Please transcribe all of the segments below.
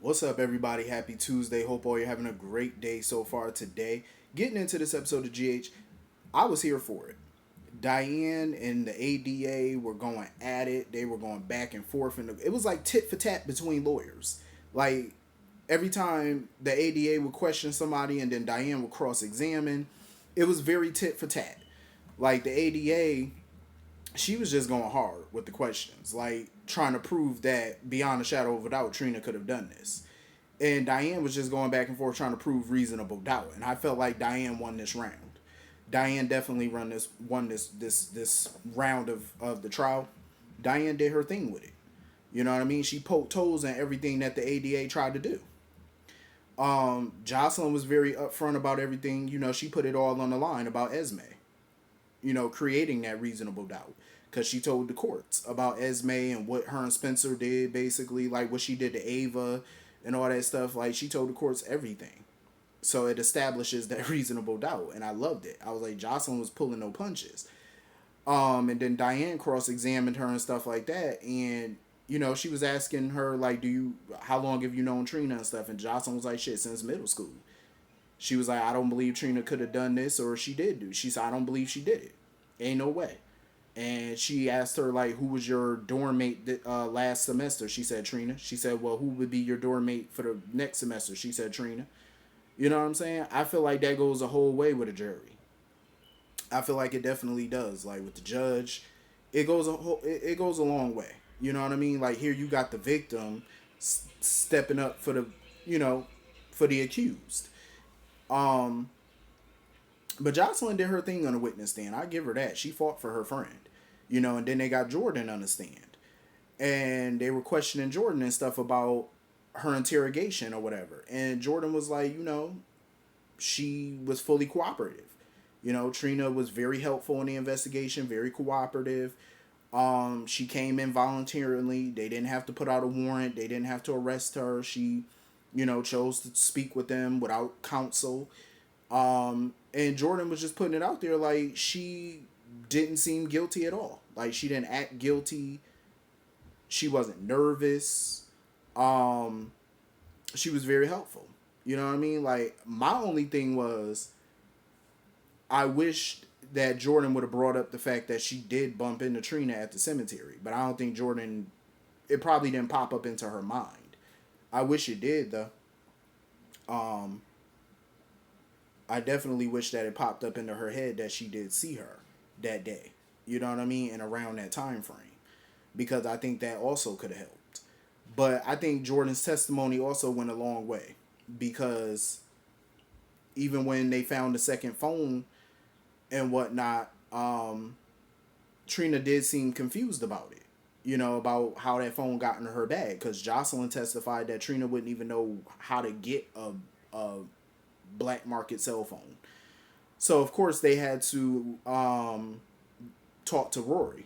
What's up, everybody? Happy Tuesday. Hope all you're having a great day so far today. Getting into this episode of GH, I was here for it. Diane and the ADA were going at it. They were going back and forth, and it was like tit for tat between lawyers. Like every time the ADA would question somebody, and then Diane would cross examine, it was very tit for tat. Like the ADA, she was just going hard with the questions, like trying to prove that beyond a shadow of a doubt, Trina could have done this. And Diane was just going back and forth trying to prove reasonable doubt. And I felt like Diane won this round. Diane definitely won this round of the trial. Diane did her thing with it. You know what I mean? She poked toes in everything that the ADA tried to do. Jocelyn was very upfront about everything. You know, she put it all on the line about Esme. You know, creating that reasonable doubt because she told the courts about Esme and what her and Spencer did, basically, like what she did to Ava and all that stuff. Like she told the courts everything, so it establishes that reasonable doubt, and I loved it. I was like, Jocelyn was pulling no punches. And then Diane cross-examined her and stuff like that, and you know, she was asking her like, how long have you known Trina and stuff? And Jocelyn was like, shit, since middle school. She was like, I don't believe Trina could have done this, or she did do. She said, I don't believe she did it. Ain't no way. And she asked her like, who was your dorm mate last semester? She said Trina. She said, well, who would be your dorm mate for the next semester? She said Trina. You know what I'm saying? I feel like that goes a whole way with a jury. I feel like it definitely does. Like with the judge, it goes a long way. You know what I mean? Like here you got the victim stepping up for the you know for the accused. Um, but Jocelyn did her thing on the witness stand. I give her that. She fought for her friend. You know, and then they got Jordan on the stand. And they were questioning Jordan and stuff about her interrogation or whatever. And Jordan was like, you know, she was fully cooperative. You know, Trina was very helpful in the investigation, very cooperative. She came in voluntarily. They didn't have to put out a warrant. They didn't have to arrest her. She, you know, chose to speak with them without counsel. And Jordan was just putting it out there like she didn't seem guilty at all. Like she didn't act guilty. She wasn't nervous. Um, she was very helpful. You know what I mean? Like my only thing was I wished that Jordan would have brought up the fact that she did bump into Trina at the cemetery, but I don't think Jordan. It probably didn't pop up into her mind. I wish it did though. Um, I definitely wish that it popped up into her head that she did see her that day. You know what I mean? And around that time frame, because I think that also could have helped. But I think Jordan's testimony also went a long way because even when they found the second phone and whatnot, Trina did seem confused about it. You know, about how that phone got in her bag because Jocelyn testified that Trina wouldn't even know how to get a black market cell phone. So of course they had to talk to Rory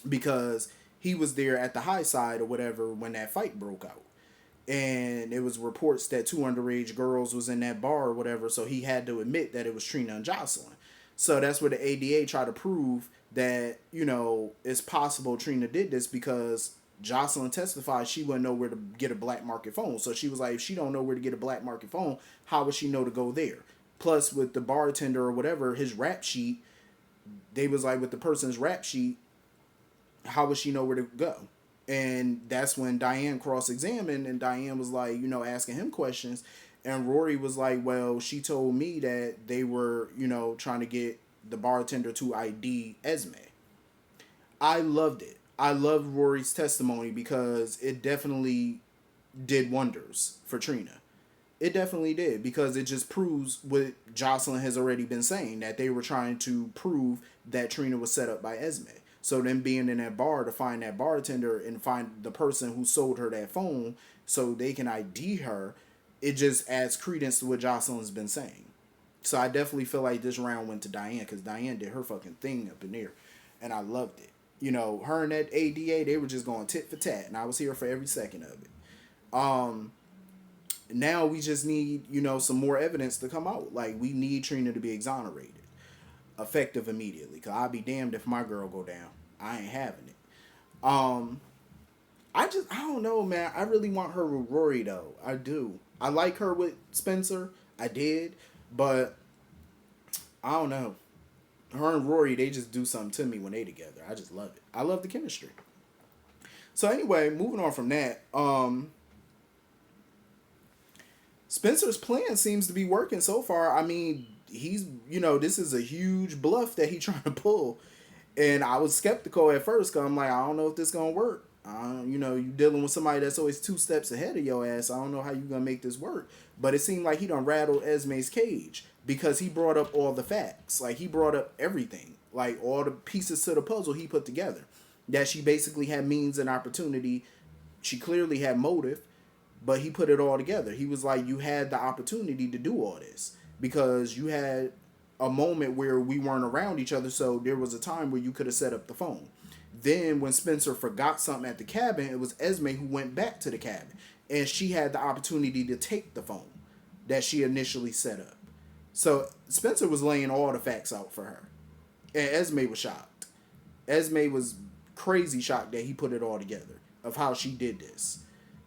because he was there at the high side or whatever when that fight broke out. And it was reports that two underage girls was in that bar or whatever, so he had to admit that it was Trina and Jocelyn. So that's where the ADA tried to prove that, you know, it's possible Trina did this because Jocelyn testified she wouldn't know where to get a black market phone. So she was like, if she don't know where to get a black market phone, how would she know to go there? Plus, with the bartender or whatever, his rap sheet, they was like, with the person's rap sheet, how would she know where to go? And that's when Diane cross-examined, and Diane was like, you know, asking him questions. And Rory was like, well, she told me that they were, you know, trying to get the bartender to ID Esme. I loved it. I loved Rory's testimony because it definitely did wonders for Trina. It definitely did because it just proves what Jocelyn has already been saying, that they were trying to prove that Trina was set up by Esme. So then being in that bar to find that bartender and find the person who sold her that phone so they can ID her, it just adds credence to what Jocelyn's been saying. So I definitely feel like this round went to Diane because Diane did her fucking thing up in there, and I loved it. You know, her and that ADA, they were just going tit for tat, and I was here for every second of it. Um, Now we just need, you know, some more evidence to come out. Like we need Trina to be exonerated, effective immediately. Cause I'll be damned if my girl go down. I ain't having it. Um, I don't know, man. I really want her with Rory though. I do. I like her with Spencer. I did, but I don't know. Her and Rory, they just do something to me when they together. I just love it. I love the chemistry. So anyway, moving on from that, Spencer's plan seems to be working so far. I mean, he's this is a huge bluff that he's trying to pull, and I was skeptical at first because I'm like, I don't know if this gonna work. You dealing with somebody that's always 2 steps ahead of your ass. I don't know how you gonna make this work. But it seemed like he done rattled Esme's cage because he brought up all the facts. Like he brought up everything, like all the pieces to the puzzle he put together. That she basically had means and opportunity. She clearly had motive, but he put it all together. He was like, you had the opportunity to do all this because you had a moment where we weren't around each other, so there was a time where you could have set up the phone. Then when Spencer forgot something at the cabin, it was Esme who went back to the cabin, and she had the opportunity to take the phone that she initially set up. So Spencer was laying all the facts out for her, and Esme was shocked. Esme was crazy shocked that he put it all together of how she did this.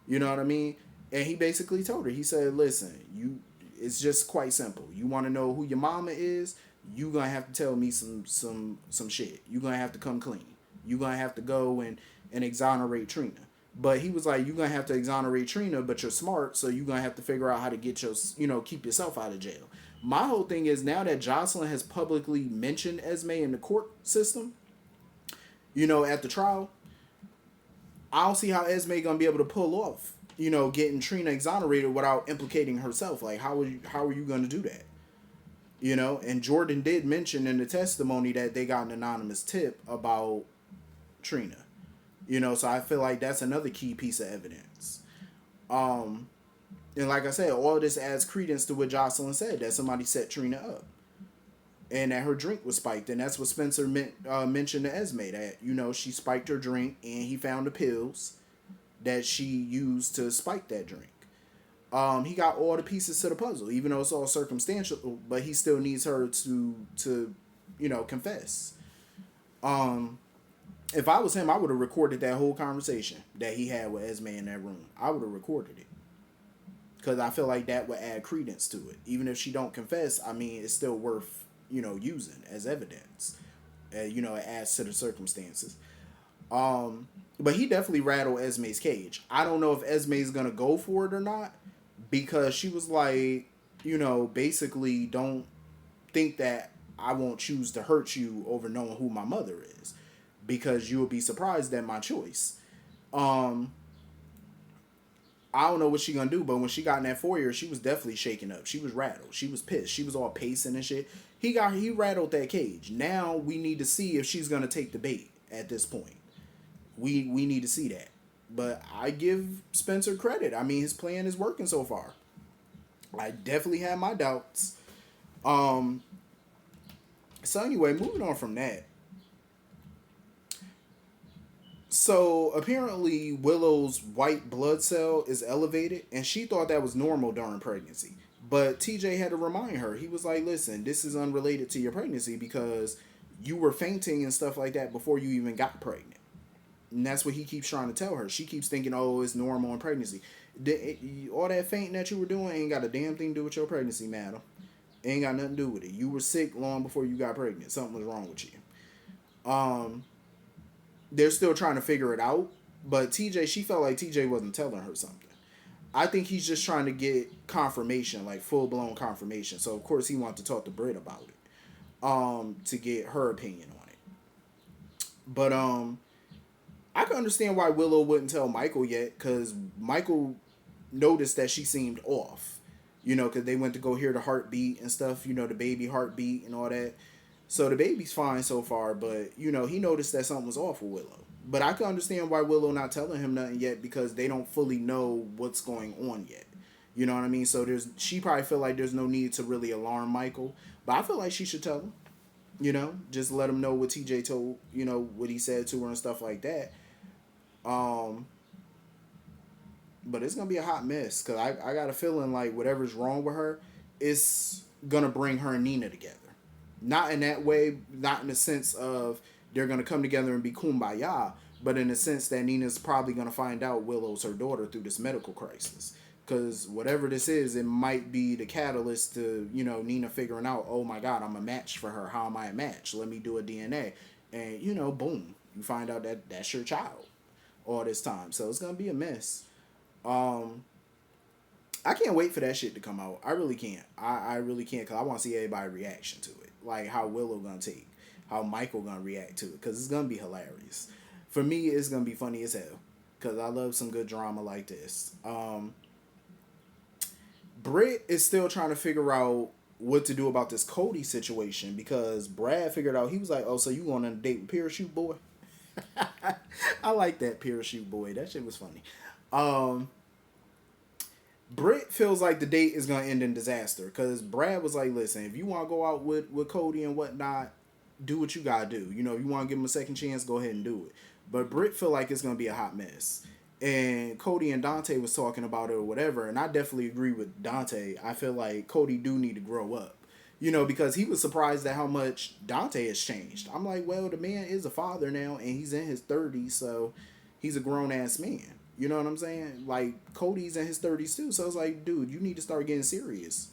You know what I mean? And he basically told her, he said, listen, it's just quite simple. You want to know who your mama is, you gonna have to tell me some shit. You gonna have to come clean. You gonna have to go and exonerate Trina. But he was like, you gonna have to exonerate Trina, but you're smart, so you gonna have to figure out how to get keep yourself out of jail. My whole thing is now that Jocelyn has publicly mentioned Esme in the court system, at the trial, I don't see how Esme gonna be able to pull off, getting Trina exonerated without implicating herself. Like, how are you gonna do that? And Jordan did mention in the testimony that they got an anonymous tip about Trina. So I feel like that's another key piece of evidence. And like I said, all of this adds credence to what Jocelyn said, that somebody set Trina up. And that her drink was spiked. And that's what Spencer mentioned to Esme, that, she spiked her drink and he found the pills that she used to spike that drink. He got all the pieces to the puzzle, even though it's all circumstantial, but he still needs her to confess. If I was him, I would have recorded that whole conversation that he had with Esme in that room. I would have recorded it. Because I feel like that would add credence to it. Even if she don't confess, I mean, it's still worth, using as evidence. It adds to the circumstances. But he definitely rattled Esme's cage. I don't know if Esme's going to go for it or not. Because she was like, basically don't think that I won't choose to hurt you over knowing who my mother is. Because you will be surprised at my choice. I don't know what she gonna do, but when she got in that foyer, she was definitely shaken up. She was rattled. She was pissed. She was all pacing and shit. He rattled that cage. Now we need to see if she's gonna take the bait at this point. We need to see that. But I give Spencer credit. I mean, his plan is working so far. I definitely have my doubts. So anyway, moving on from that. So apparently Willow's white blood cell is elevated, and she thought that was normal during pregnancy. But TJ had to remind her. He was like, listen, this is unrelated to your pregnancy because you were fainting and stuff like that before you even got pregnant. And that's what he keeps trying to tell her. She keeps thinking, oh, it's normal in pregnancy. All that fainting that you were doing ain't got a damn thing to do with your pregnancy, madam. It ain't got nothing to do with it. You were sick long before you got pregnant. Something was wrong with you. They're still trying to figure it out. But TJ, she felt like TJ wasn't telling her something. I think he's just trying to get confirmation, like full-blown confirmation. So, of course, he wanted to talk to Britt about it. To get her opinion on it. But, I can understand why Willow wouldn't tell Michael yet, because Michael noticed that she seemed off. Because they went to go hear the heartbeat and stuff, the baby heartbeat and all that. So the baby's fine so far, but, he noticed that something was off with Willow. But I can understand why Willow not telling him nothing yet, because they don't fully know what's going on yet. You know what I mean? So she probably feel like there's no need to really alarm Michael. But I feel like she should tell him. Just let him know what TJ told, what he said to her and stuff like that. But it's gonna be a hot mess, because I got a feeling like whatever's wrong with her is gonna bring her and Nina together. Not in that way, not in the sense of they're gonna come together and be kumbaya, but in the sense that Nina's probably gonna find out Willow's her daughter through this medical crisis. Because whatever this is, it might be the catalyst to, Nina figuring out, oh my God, I'm a match for her. How am I a match? Let me do a DNA. And, boom, you find out that that's your child all this time. So it's going to be a mess. I can't wait for that shit to come out. I really can't. I really can't, because I want to see everybody's reaction to it. Like how Willow going to take, how Michael going to react to it, because it's going to be hilarious. For me, it's going to be funny as hell, because I love some good drama like this. Britt is still trying to figure out what to do about this Cody situation, because Brad figured out, he was like, oh, so you going on a date with Parachute Boy? I like that, Parachute Boy. That shit was funny. Britt feels like the date is going to end in disaster, because Brad was like, listen, if you want to go out with Cody and whatnot, do what you got to do. You want to give him a second chance, go ahead and do it. But Britt feel like it's going to be a hot mess. And Cody and Dante was talking about it or whatever, and I definitely agree with Dante. I feel like Cody do need to grow up, because he was surprised at how much Dante has changed. I'm like, well, the man is a father now, and he's in his 30s, so he's a grown-ass man. You know what I'm saying? Like, Cody's in his 30s too, so it's like, dude, you need to start getting serious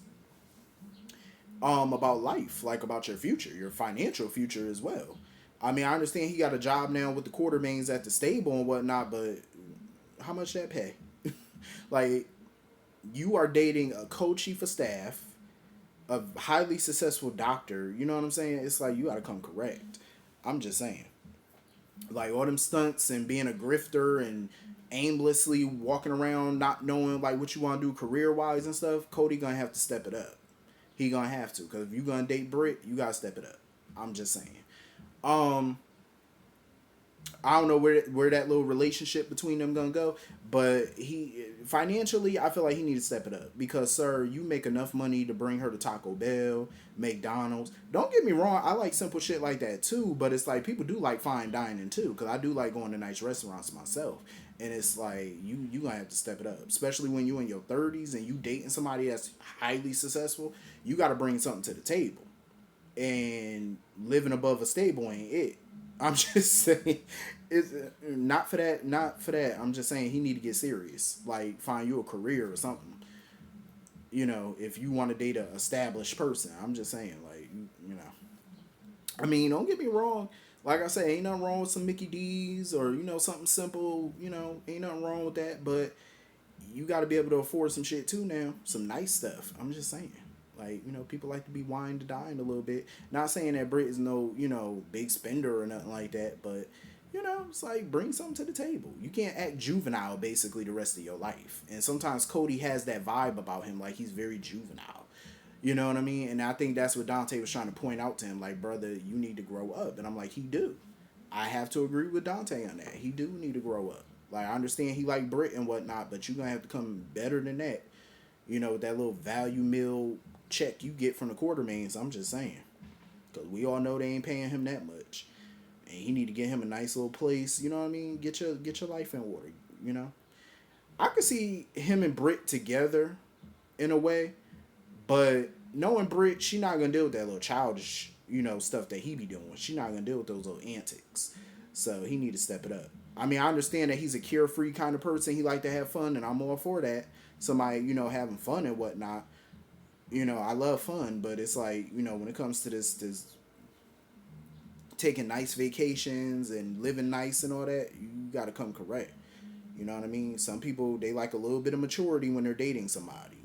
about life, like about your future, your financial future as well. I mean, I understand he got a job now with the Quartermains at the stable and whatnot, but how much that pay? Like, you are dating a co-chief of staff, a highly successful doctor. You know what I'm saying? It's like, you gotta come correct. I'm just saying. Like, all them stunts and being a grifter and aimlessly walking around not knowing, like, what you want to do career-wise and stuff, Cody gonna have to step it up. He gonna have to. Because if you gonna date Britt, you gotta step it up. I'm just saying. I don't know where that little relationship between them gonna go, but he financially, I feel like he needs to step it up, because, sir, you make enough money to bring her to Taco Bell, McDonald's. Don't get me wrong, I like simple shit like that too, but it's like people do like fine dining too, because I do like going to nice restaurants myself, and it's like you gonna have to step it up, especially when you in your 30s and you dating somebody that's highly successful. You got to bring something to the table, and living above a stable ain't it. I'm just saying, it's not for that. Not for that. I'm just saying he need to get serious. Like, find you a career or something. If you want to date a established person. I'm just saying, like, I mean, don't get me wrong. Like I say, ain't nothing wrong with some Mickey D's or something simple. Ain't nothing wrong with that. But you got to be able to afford some shit too now. Some nice stuff. I'm just saying. Like, people like to be wined to dine a little bit. Not saying that Britt is no, big spender or nothing like that, but, it's like, bring something to the table. You can't act juvenile, basically, the rest of your life. And sometimes Cody has that vibe about him, like, he's very juvenile. You know what I mean? And I think that's what Dante was trying to point out to him, like, brother, you need to grow up. And I'm like, he do. I have to agree with Dante on that. He do need to grow up. Like, I understand he like Britt and whatnot, but you're going to have to come better than that. With that little value meal check you get from the Quartermains. I'm just saying, because we all know they ain't paying him that much, and he need to get him a nice little place. You know what I mean? Get your life in order. I could see him and Britt together in a way, but knowing Britt, she not gonna deal with that little childish stuff that he be doing. She not gonna deal with those little antics. So he need to step it up. I mean, I understand that he's a carefree kind of person. He like to have fun, and I'm all for that. Somebody having fun and whatnot. I love fun, but it's like, when it comes to this taking nice vacations and living nice and all that, you got to come correct. You know what I mean? Some people, they like a little bit of maturity when they're dating somebody.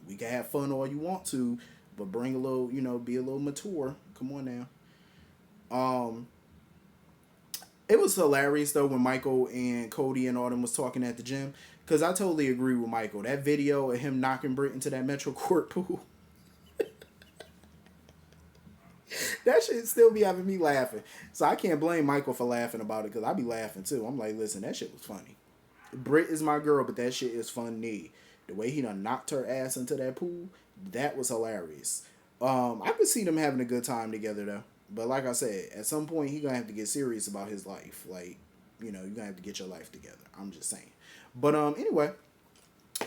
We can have fun all you want to, but bring a little, be a little mature. Come on now. It was hilarious, though, when Michael and Cody and all them was talking at the gym. Because I totally agree with Michael. That video of him knocking Britt into that Metro Court pool. That shit still be having me laughing. So I can't blame Michael for laughing about it, because I be laughing too. I'm like, listen, that shit was funny. Britt is my girl, but that shit is funny. The way he done knocked her ass into that pool, that was hilarious. I could see them having a good time together, though. But like I said, at some point, he gonna have to get serious about his life. Like, you're gonna have to get your life together. I'm just saying. But anyway,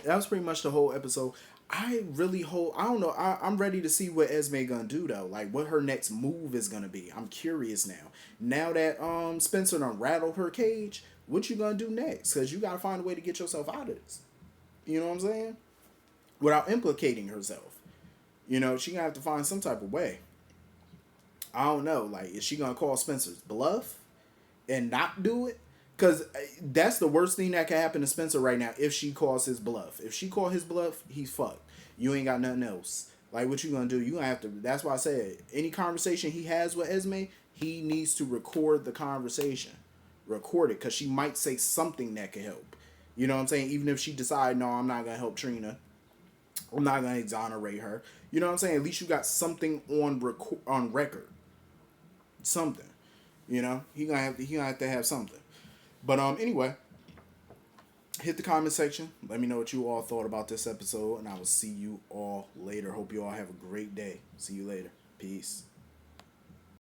that was pretty much the whole episode. I really hope. I don't know. I'm ready to see what Esme gonna do though. Like what her next move is gonna be. I'm curious now. Now that Spencer done rattled her cage, what you gonna do next? Cause you gotta find a way to get yourself out of this. You know what I'm saying? Without implicating herself. You know, she gonna have to find some type of way. I don't know. Like, is she gonna call Spencer's bluff and not do it? Because that's the worst thing that can happen to Spencer right now if she calls his bluff. If she call his bluff, he's fucked. You ain't got nothing else. Like, what you gonna do? You gonna have to. That's why I said any conversation he has with Esme, he needs to record the conversation, record it, because she might say something that could help. You know what I'm saying? Even if she decide, no, I'm not gonna help Trina. I'm not gonna exonerate her. You know what I'm saying? At least you got something on record. Something. You know, he gonna have to have something. But anyway, hit the comment section. Let me know what you all thought about this episode, and I will see you all later. Hope you all have a great day. See you later. Peace.